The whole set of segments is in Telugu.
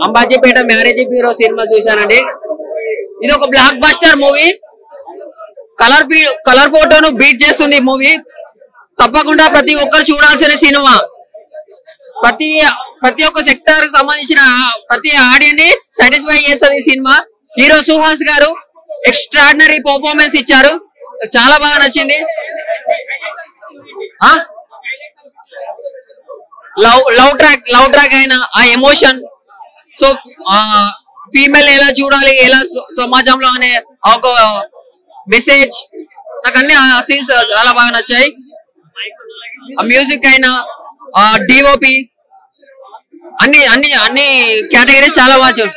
అంబాజీపేట మ్యారేజ్ బ్యూరో సినిమా చూశానండి. ఇది ఒక బ్లాక్ బస్టర్ మూవీ. కలర్ ఫోటోను బీట్ చేస్తుంది ఈ మూవీ. తప్పకుండా ప్రతి ఒక్కరు చూడాల్సిన సినిమా. ప్రతి ఒక్క సెక్టర్ సంబంధించిన ప్రతి ఆడియన్స్ ని సాటిస్ఫై చేస్తుంది ఈ సినిమా. హీరో సుహాస్ గారు ఎక్స్ట్రాడినరీ పర్ఫార్మెన్స్ ఇచ్చారు. చాలా బాగా నచ్చింది. లవ్ ట్రాక్ అయినా ఆ ఎమోషన్, సో ఫీమేల్ ఎలా చూడాలి, ఎలా సమాజంలో అనే ఒక మెసేజ్, నాకు అన్ని సీన్స్ చాలా బాగా నచ్చాయి. మ్యూజిక్ అయినా డిఓపి అన్ని కేటగిరీస్ చాలా బాగా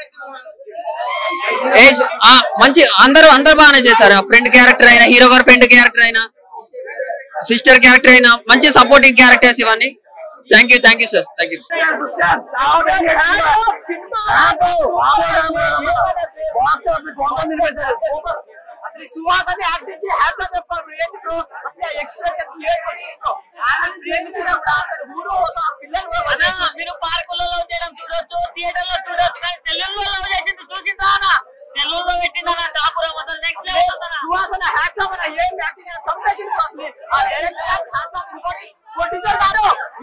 మంచి అందరూ బాగానే చేశారు. ఫ్రెండ్ క్యారెక్టర్ అయినా, హీరో గారు ఫ్రెండ్ క్యారెక్టర్ అయినా, సిస్టర్ క్యారెక్టర్ అయినా మంచి సపోర్టింగ్ క్యారెక్టర్స్ ఇవన్నీ. Thank you sir. Thank you. మీరు పార్కులలో చేయడం చూడొచ్చు, థియేటర్ లో చూడొచ్చు, కానీ సెల్లుల్లో లవ్ చేసింది చూసిందా? సెల్లుల్లో పెట్టిందా? కాపురం అసలు నెక్స్ట్ సువాసన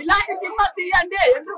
ఇలాంటి సినిమా తీయండి. ఎందుకు